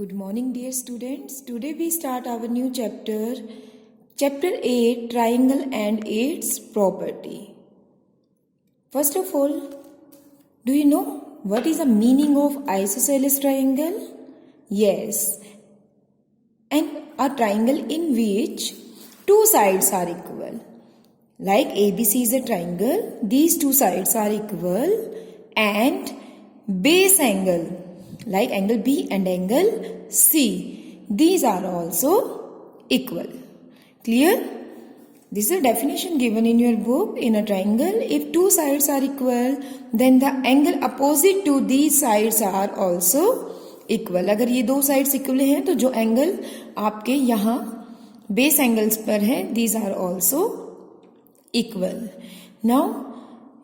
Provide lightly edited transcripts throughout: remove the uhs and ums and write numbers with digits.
Good morning, dear students. Today we start our new chapter, Chapter 8, Triangle and its Property. First of all, do you know what is the meaning of isosceles triangle? Yes, and a triangle in which two sides are equal. Like ABC is a triangle, these two sides are equal, and base angle, like angle B and angle C, these are also equal. Clear? This is a definition given in your book. In a triangle, if two sides are equal, then the angle opposite to these sides are also equal. अगर ये दो sides equal हैं तो जो angle आपके यहाँ base angles पर है, these are also equal. Now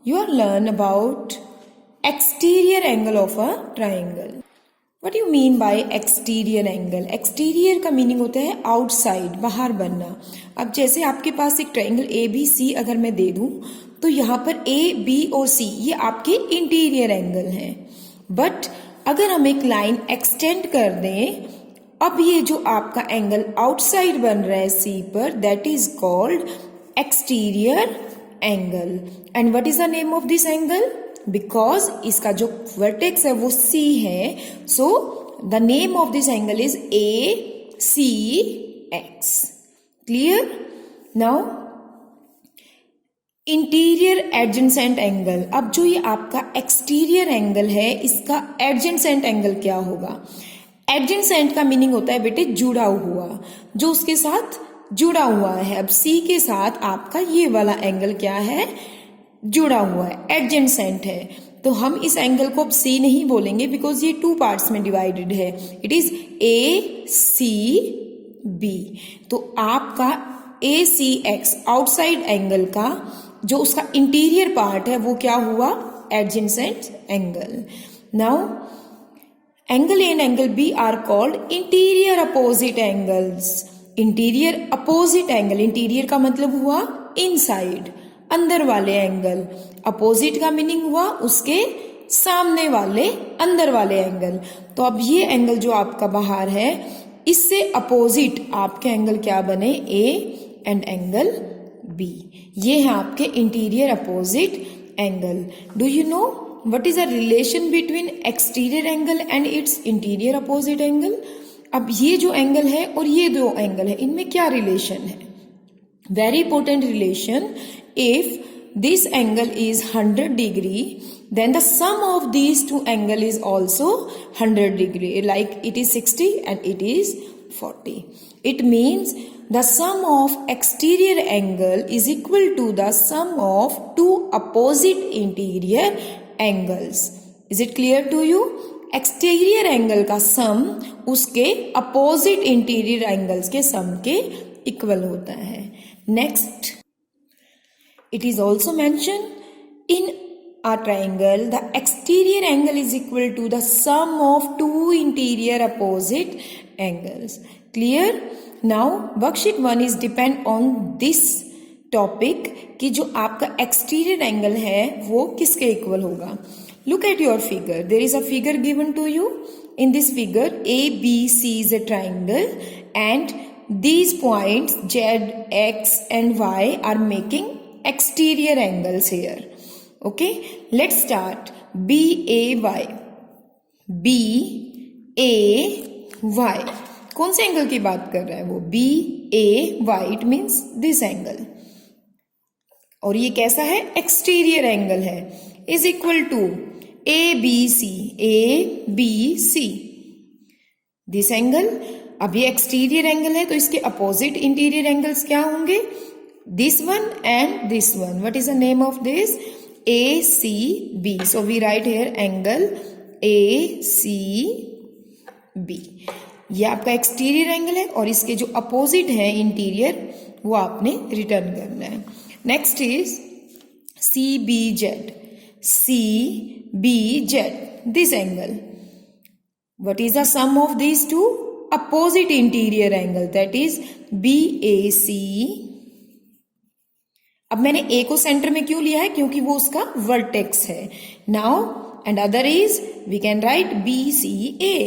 you are learn about exterior angle of a triangle. What do you mean by exterior angle? Exterior का मीनिंग होता है outside, बाहर बनना. अब जैसे आपके पास एक ट्राइंगल ABC अगर मैं दे दूं तो यहाँ पर A, B और C ये आपके इंटीरियर एंगल हैं. बट अगर हम एक लाइन एक्सटेंड कर दें, अब ये जो आपका एंगल आउटसाइड बन रहा है C पर, that is called exterior angle. And what is the name of this angle? Because इसका जो वर्टेक्स है वो C है, so the name of this angle is ACX. Clear? Now interior adjacent angle. अब जो ये आपका एक्सटीरियर एंगल है, इसका एडजेसेंट एंगल क्या होगा? एडजेसेंट का मीनिंग होता है बेटे जुड़ा हुआ, जो उसके साथ जुड़ा हुआ है. अब C के साथ आपका ये वाला एंगल क्या है? जुड़ा हुआ है, एडजेसेंट है. तो हम इस एंगल को अब C नहीं बोलेंगे बिकॉज ये टू पार्ट्स में डिवाइडेड है. It is ACB. तो आपका ACX आउटसाइड एंगल का जो उसका इंटीरियर पार्ट है वो क्या हुआ? Adjacent angle. Now angle A and angle B are called interior opposite angles. Interior opposite angle, interior का मतलब हुआ इनसाइड, अंदर वाले एंगल. अपोजिट का मीनिंग हुआ उसके सामने वाले, अंदर वाले एंगल. तो अब ये एंगल जो आपका बाहर है, इससे अपोजिट आपके एंगल क्या बने? A and angle B. ये है आपके interior opposite angle. Do you know what is the relation between exterior angle and it's interior opposite angle? अब ये जो एंगल है और ये दो एंगल है, इनमें क्या रिलेशन है? Very important relation. If this angle is 100 degree, then the sum of these two angle is also 100 degree. Like it is 60 and it is 40. It means the sum of exterior angle is equal to the sum of two opposite interior angles. Is it clear to you? Exterior angle का sum उसके opposite interior angles के sum के equal होता है. Next, it is also mentioned in a triangle the exterior angle is equal to the sum of two interior opposite angles. Clear? Now worksheet 1 is depend on this topic कि जो आपका exterior angle है वो किसके equal होगा. Look at your figure. There is a figure given to you. In this figure ABC is a triangle and these points Z, X and Y are making exterior angles here. Okay, let's start. BAY. BAY. कौन से angle की बात कर रहा है वो? BAY. It means this angle. और ये कैसा है? एक्सटीरियर एंगल है. Is equal to ABC. ABC. This angle. अब ये एक्सटीरियर एंगल है तो इसके अपोजिट इंटीरियर एंगल्स क्या होंगे? This one and this one. What is the name of this? ACB. So we write here angle ACB. ये आपका एक्सटीरियर एंगल है और इसके जो अपोजिट है इंटीरियर वो आपने रिटर्न करना है. Next is CBZ. CBZ. This angle. What is the sum of these two opposite interior angle? That is BAC. अब मैंने A को सेंटर में क्यों लिया है? क्योंकि वो उसका वर्टेक्स है. Now and other is we can write BCA.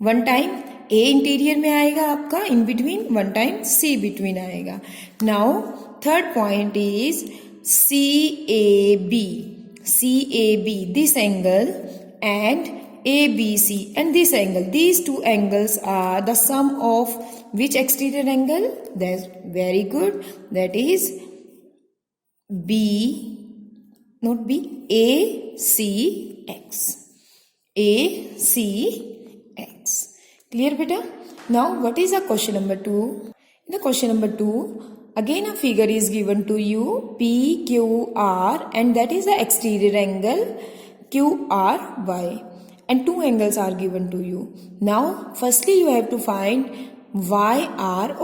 1 time A interior में आएगा आपका in between, 1 time C between आएगा. Now third point is CAB, this angle, and ABC, and this angle. These two angles are the sum of which exterior angle? That's very good. That is ACX. ACX. Clear, beta? Now, what is the question number 2? In the question number 2, again a figure is given to you, PQR, and that is the exterior angle QRY, and two angles are given to you. Now, firstly you have to find YRQ.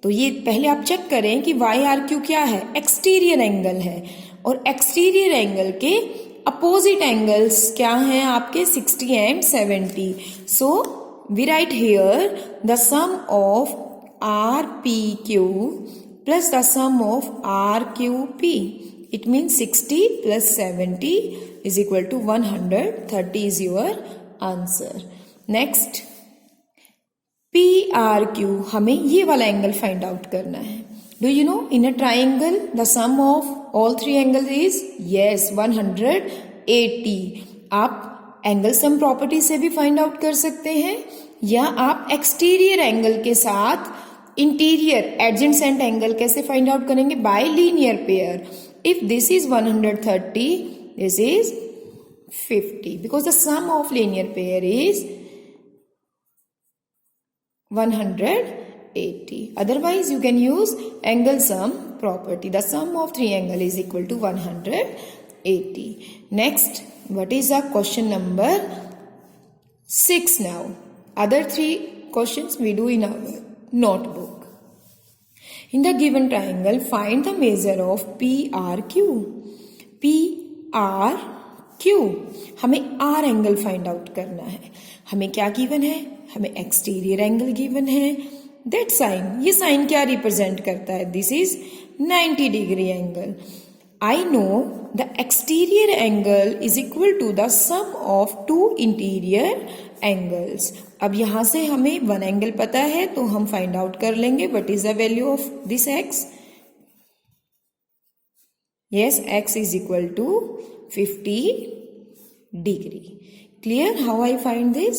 तो ये पहले आप check करें कि YRQ क्या है, exterior angle है, और एक्सटीरियर एंगल के अपोजिट एंगल्स क्या हैं आपके 60 and 70. So we write here the sum of RPQ plus the sum of RQP. It means 60 plus 70 is equal to 130 is your answer. Next, PRQ, हमें ये वाला angle find out करना है. Do you know in a triangle the sum of all three angles is? Yes, 180. आप angle sum property से भी find out कर सकते हैं, या आप एक्सटीरियर एंगल के साथ इंटीरियर एडजेसेंट एंगल कैसे फाइंड आउट करेंगे? By linear pair. If this is 130, this is 50, because the sum of linear pair is 180. Otherwise, you can use angle sum property. The sum of three angle is equal to 180. Next, what is the question number 6 now? Other three questions we do in our notebook. In the given triangle, find the measure of PRQ. PRQ, हमें R angle find out करना है. हमें क्या given है? हमें exterior angle given है. That sine, ये sign क्या रिप्रेजेंट करता है? This is 90 degree angle. I know the exterior angle is equal to the sum of two interior angles. अब यहां से हमें वन एंगल पता है तो हम फाइंड आउट कर लेंगे. What is the value of this x? Yes, x is equal to 50 degree. Clear how I find this?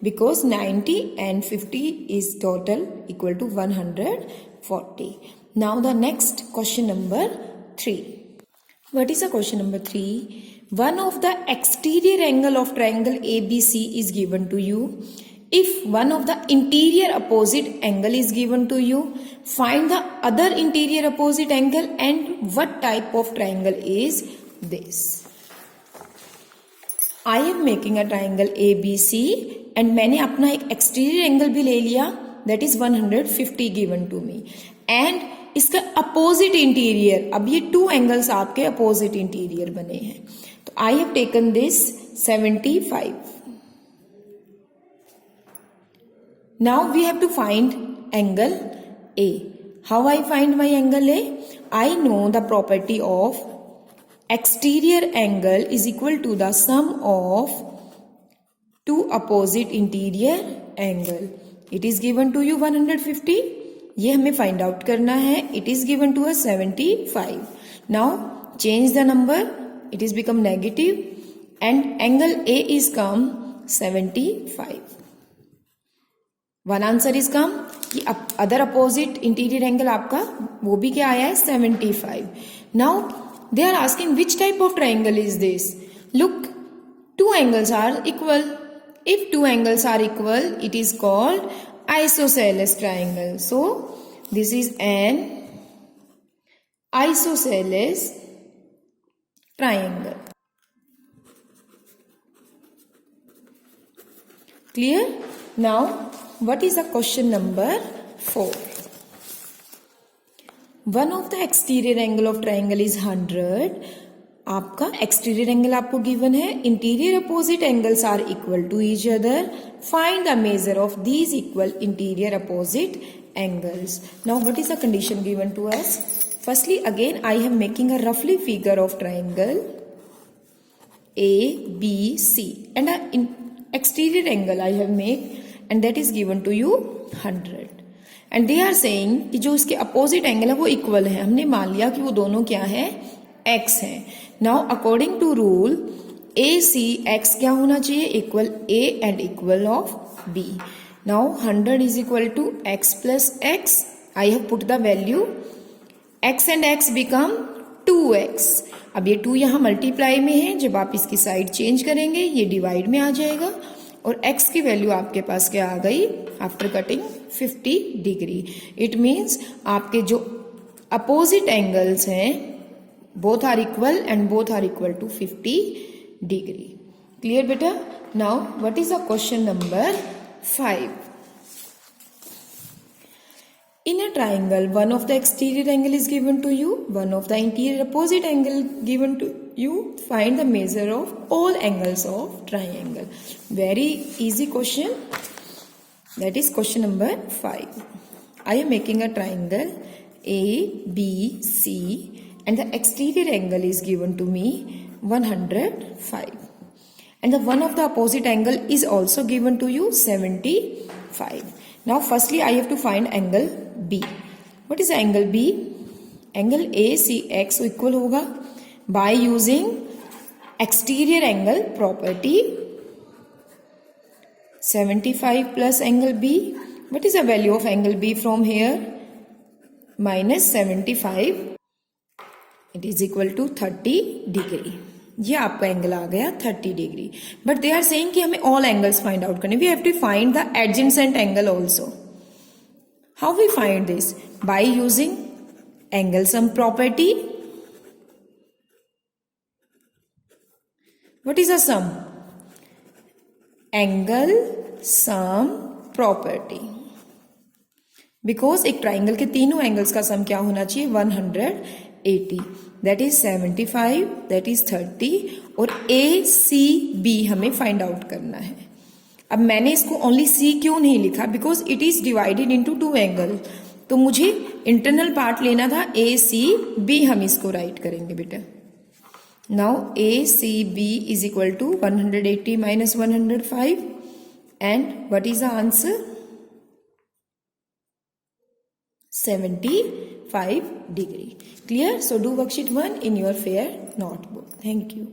Because 90 and 50 is total equal to 140. Now the next question number 3. What is the question number 3? One of the exterior angle of triangle ABC is given to you. If one of the interior opposite angle is given to you, find the other interior opposite angle and what type of triangle is this. I am making a triangle ABC and मैंने अपना एक exterior angle भी ले लिया, that is 150 given to me, and इसका opposite interior, अब ये two angles आपके अपोजिट इंटीरियर बने हैं, तो I have taken this 75. Now we have to find angle A. How I find my angle A? I know the property of exterior angle is equal to the sum of two opposite interior angle. It is given to you 150. ये हमें find out करना है. It is given to us 75. Now change the number, it is become negative and angle A is come 75. One answer is come कि other opposite interior angle आपका वो भी क्या आया है? 75. Now they are asking which type of triangle is this. Look, two angles are equal. If two angles are equal, it is called isosceles triangle. So this is an isosceles triangle. Clear? Now what is the question number 4? One of the exterior angle of triangle is 100. आपका exterior angle आपको given है. Interior opposite angles are equal to each other. Find the measure of these equal interior opposite angles. Now what is the condition given to us? Firstly again I am making a रफली figure of triangle. ABC and an exterior angle I have made and that is given to you 100 and they are saying कि जो इसके opposite angle है वो equal है. हमने मान लिया कि वो दोनों क्या है, x है. Now according to rule ACX क्या होना चाहिए, equal A and equal of B. Now 100 is equal to x plus x. I have put the value, x and x become 2x. अब ये 2 यहाँ मल्टीप्लाई में है, जब आप इसकी साइड चेंज करेंगे ये डिवाइड में आ जाएगा और x की वैल्यू आपके पास क्या आ गई after cutting 50 degree. It means आपके जो अपोजिट एंगल्स हैं both are equal and both are equal to 50 degree. Clear बेटा. Now what is the question number 5. In a triangle, one of the exterior angle is given to you, one of the interior opposite angle given to you. Find the measure of all angles of triangle. Very easy question. That is question number 5. I am making a triangle ABC and the exterior angle is given to me 105. And the one of the opposite angle is also given to you 75. Now firstly I have to find angle B. What is angle B? Angle ACX equal होगा by using exterior angle property 75 plus angle B. What is the value of angle B from here? Minus 75. It is equal to 30 degree. ये आपका angle आ गया 30 degree. But they are saying कि हमें all angles find out करने. We have to find the adjacent angle also. How we find this? By using angle sum property. What is a sum? Angle sum property. Because एक triangle के तीनों angles का सम क्या होना चाहिए, 180. That is 75, that is 30 और ACB हमें find out करना है. अब मैंने इसको ओनली C क्यों नहीं लिखा, because it is divided into 2 angle. तो मुझे इंटरनल पार्ट लेना था, ACB हम इसको राइट करेंगे बेटा. Now ACB is equal to 180 minus 105 and what is the answer? 75 degree. Clear? So do worksheet 1 in your fair notebook. Thank you.